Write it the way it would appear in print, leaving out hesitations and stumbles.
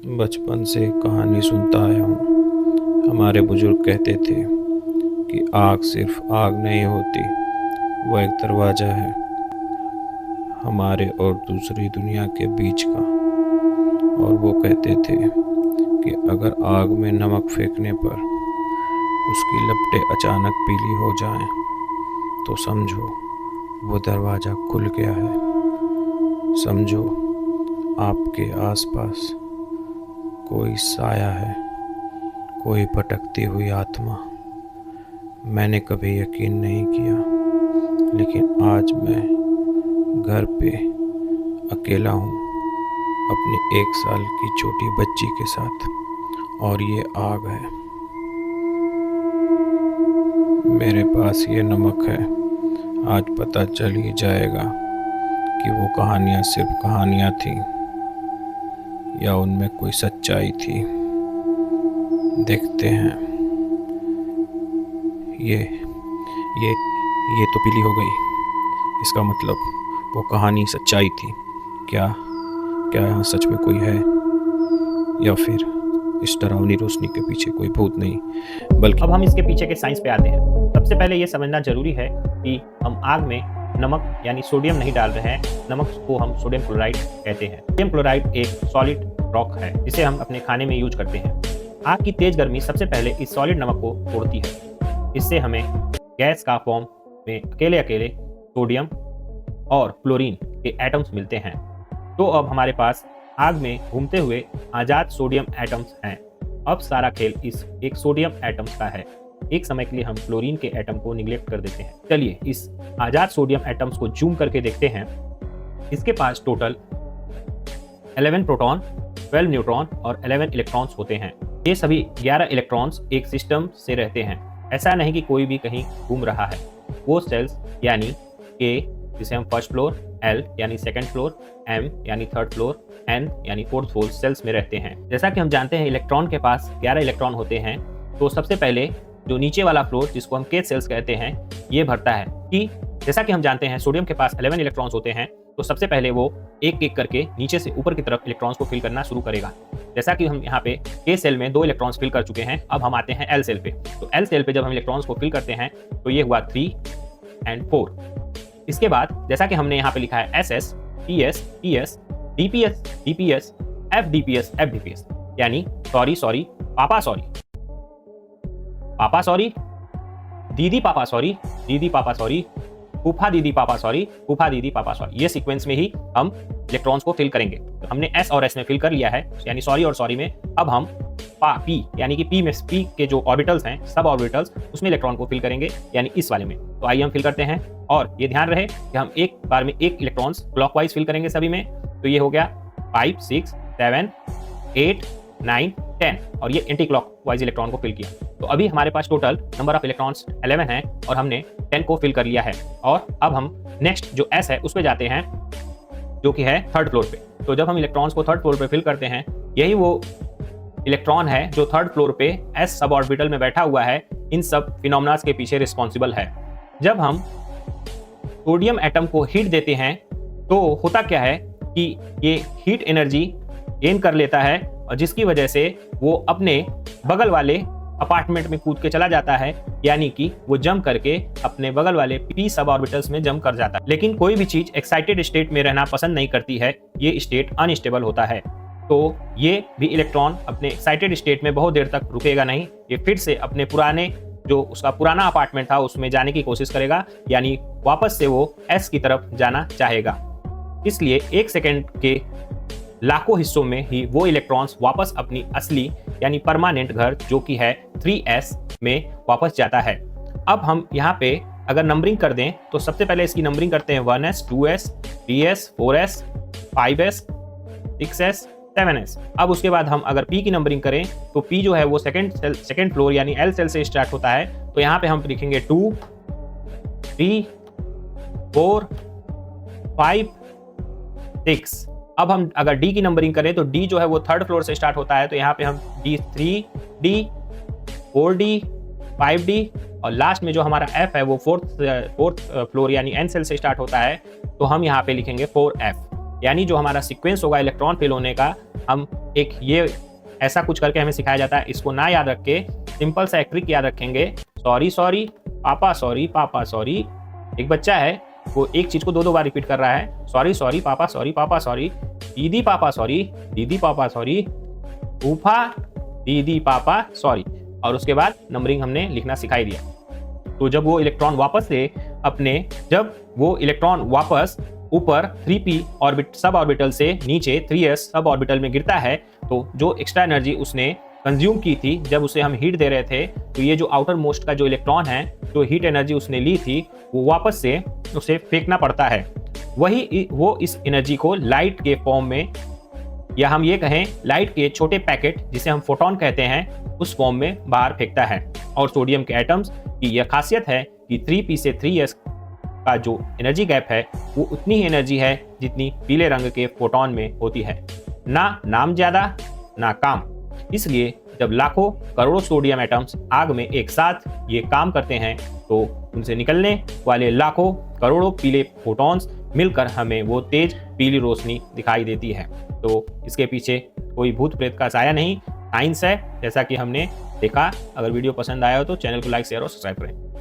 बचपन से कहानी सुनता आया हूँ। हमारे बुजुर्ग कहते थे कि आग सिर्फ आग नहीं होती, वो एक दरवाज़ा है हमारे और दूसरी दुनिया के बीच का। और वो कहते थे कि अगर आग में नमक फेंकने पर उसकी लपटें अचानक पीली हो जाएं, तो समझो वो दरवाज़ा खुल गया है। समझो आपके आसपास कोई साया है, कोई भटकती हुई आत्मा। मैंने कभी यकीन नहीं किया, लेकिन आज मैं घर पे अकेला हूँ अपनी 1 साल की छोटी बच्ची के साथ, और ये आग है। मेरे पास ये नमक है। आज पता चल ही जाएगा कि वो कहानियाँ सिर्फ कहानियाँ थीं या उनमें कोई सच्चाई थी। देखते हैं। ये तो पीली हो गई। इसका मतलब वो कहानी सच्चाई थी। क्या क्या यहाँ सच में कोई है, या फिर इस डरावनी रोशनी के पीछे कोई भूत नहीं बल्कि। अब हम इसके पीछे के साइंस पे आते हैं। सबसे पहले ये समझना जरूरी है कि हम आग में नमक यानी सोडियम नहीं डाल रहे हैं। नमक को हम सोडियम क्लोराइड कहते हैं। सोडियम क्लोराइड एक सॉलिड रॉक है जिसे हम अपने खाने में यूज करते हैं। आग की तेज गर्मी सबसे पहले इस सॉलिड नमक को तोड़ती है। इससे हमें गैस का फॉर्म में अकेले अकेले सोडियम और क्लोरीन के एटम्स मिलते हैं। तो अब हमारे पास आग में घूमते हुए आज़ाद सोडियम एटम्स हैं। अब सारा खेल इस एक सोडियम एटम्स का है। एक समय के लिए हम क्लोरीन के एटम को निगलेक्ट कर देते हैं। चलिए इस आज़ाद सोडियम एटम्स को जूम करके देखते हैं। इसके पास टोटल 11 प्रोटॉन, 12 न्यूट्रॉन और 11 इलेक्ट्रॉन्स होते हैं। ये सभी 11 इलेक्ट्रॉन्स एक सिस्टम से रहते हैं। ऐसा नहीं कि कोई भी कहीं घूम रहा है। वो सेल्स यानी के जिसे हम फर्स्ट फ्लोर, एल यानी सेकंड फ्लोर, एम यानी थर्ड फ्लोर, एन यानी फोर्थ फ्लोर सेल्स में रहते हैं। जैसा कि हम जानते हैं इलेक्ट्रॉन के पास 11 इलेक्ट्रॉन होते हैं। तो सबसे पहले जो नीचे वाला फ्लोर जिसको हम के सेल्स कहते हैं ये भरता है कि जैसा कि हम जानते हैं सोडियम के पास 11 इलेक्ट्रॉन्स होते हैं। तो सबसे पहले वो एक एक करके नीचे से ऊपर की तरफ इलेक्ट्रॉन्स को फिल करना शुरू करेगा। जैसा कि हम यहाँ पे के सेल में 2 इलेक्ट्रॉन्स फिल कर चुके हैं। अब हम आते हैं एल सेल पे। तो एल सेल पे जब हम इलेक्ट्रॉन्स को फिल करते हैं तो ये हुआ 3 और 4। इसके बाद जैसा कि हमने यहाँ पे लिखा है S S, P S, P S, DPS, DPS, F DPS, F DPS, यानी सॉरी पापा सॉरी, पापा सॉरी, दीदी पापा सॉरी, दीदी पापा सॉरी, फूफा दीदी पापा सॉरी, फूफा दीदी पापा सॉरी। ये सीक्वेंस में ही हम इलेक्ट्रॉन्स को फिल करेंगे। तो हमने एस और एस में फिल कर लिया है, यानी सॉरी और सॉरी में। अब हम पी यानी कि पी में पी के जो ऑर्बिटल्स हैं, सब ऑर्बिटल्स, उसमें इलेक्ट्रॉन को फिल करेंगे, यानी इस वाले में। तो आइए हम फिल करते हैं। और ये ध्यान रहे कि हम एक बार में एक इलेक्ट्रॉन्स क्लॉकवाइज फिल करेंगे सभी में। तो ये हो गया 5, 6, 7, 8, 9, 10, और ये एंटी क्लॉकवाइज इलेक्ट्रॉन को फिल किया। तो अभी हमारे पास टोटल नंबर ऑफ इलेक्ट्रॉन्स 11 है और हमने 10 को फिल कर लिया है। और अब हम नेक्स्ट जो एस है उस पर जाते हैं, जो कि है थर्ड फ्लोर पे। तो जब हम इलेक्ट्रॉन्स को थर्ड फ्लोर पे फिल करते हैं, यही वो इलेक्ट्रॉन है जो थर्ड फ्लोर पे एस सब ऑर्बिटल में बैठा हुआ है, इन सब फिनोमेनास के पीछे रिस्पॉन्सिबल है। जब हम सोडियम एटम को हीट देते हैं तो होता क्या है कि ये हीट एनर्जी गेन कर लेता है, और जिसकी वजह से वो अपने बगल वाले अपार्टमेंट में कूद के चला जाता है, यानी कि वो जंप करके अपने बगल वाले पी सब ऑर्बिटल्स में जंप कर जाता है। लेकिन कोई भी चीज एक्साइटेड स्टेट में रहना पसंद नहीं करती है, ये स्टेट अनस्टेबल होता है। तो ये भी इलेक्ट्रॉन अपने एक्साइटेड स्टेट में बहुत देर तक रुकेगा नहीं। ये फिर से अपने पुराने जो उसका पुराना अपार्टमेंट था उसमें जाने की कोशिश करेगा, यानी वापस से वो एस की तरफ जाना चाहेगा। इसलिए 1 सेकेंड के लाखों हिस्सों में ही वो इलेक्ट्रॉन्स वापस अपनी असली यानी परमानेंट घर जो कि है 3s में वापस जाता है। अब हम यहाँ पे अगर नंबरिंग कर दें तो सबसे पहले इसकी नंबरिंग करते हैं 1s, 2s, 3s, 4s, 5s, 6s, 7s। अब उसके बाद हम अगर p की नंबरिंग करें तो p जो है वो सेकंड फ्लोर यानी l सेल से स्टार्ट होता है। तो यहाँ पे हम लिखेंगे 2, 3, 4, 5, 6। अब हम अगर d की नंबरिंग करें तो d जो है वो थर्ड फ्लोर से स्टार्ट होता है। तो यहाँ पे हम d3d, 4d, 5d, और लास्ट में जो हमारा f है वो फोर्थ फ्लोर यानी n सेल से स्टार्ट होता है। तो हम यहाँ पे लिखेंगे 4f, यानी जो हमारा सीक्वेंस होगा इलेक्ट्रॉन फिल होने का हम एक ये ऐसा कुछ करके हमें सिखाया जाता है। इसको ना याद रख के सिंपल सा एक ट्रिक याद रखेंगे। सॉरी सॉरी पापा सॉरी पापा सॉरी। एक बच्चा है वो एक चीज को 2 बार रिपीट कर रहा है, सॉरी सॉरी पापा सॉरी, दीदी पापा सॉरी, फूफा दीदी पापा सॉरी, और उसके बाद नंबरिंग हमने लिखना सिखाई दिया। तो जब वो इलेक्ट्रॉन वापस ऊपर 3p सब ऑर्बिटल से नीचे 3s सब ऑर्बिटल में गिरता है, तो जो एक्स्ट्रा एनर्जी उसने कंज्यूम की थी जब उसे हम हीट दे रहे थे, तो ये जो आउटर मोस्ट का जो इलेक्ट्रॉन है, जो हीट एनर्जी उसने ली थी, वो वापस से उसे फेंकना पड़ता है। वो इस एनर्जी को लाइट के फॉर्म में, या हम ये कहें लाइट के छोटे पैकेट जिसे हम फोटोन कहते हैं, उस फॉर्म में बाहर फेंकता है। और सोडियम के एटम्स की यह खासियत है कि 3p से 3s का जो एनर्जी गैप है वो उतनी ही एनर्जी है जितनी पीले रंग के फोटोन में होती है। ना नाम ज्यादा ना काम। इसलिए जब लाखों करोड़ों सोडियम एटम्स आग में एक साथ ये काम करते हैं, तो उनसे निकलने वाले लाखों करोड़ों पीले फोटॉन्स मिलकर हमें वो तेज पीली रोशनी दिखाई देती है। तो इसके पीछे कोई भूत प्रेत का साया नहीं, साइंस है, जैसा कि हमने देखा। अगर वीडियो पसंद आया हो तो चैनल को लाइक शेयर और सब्सक्राइब करें।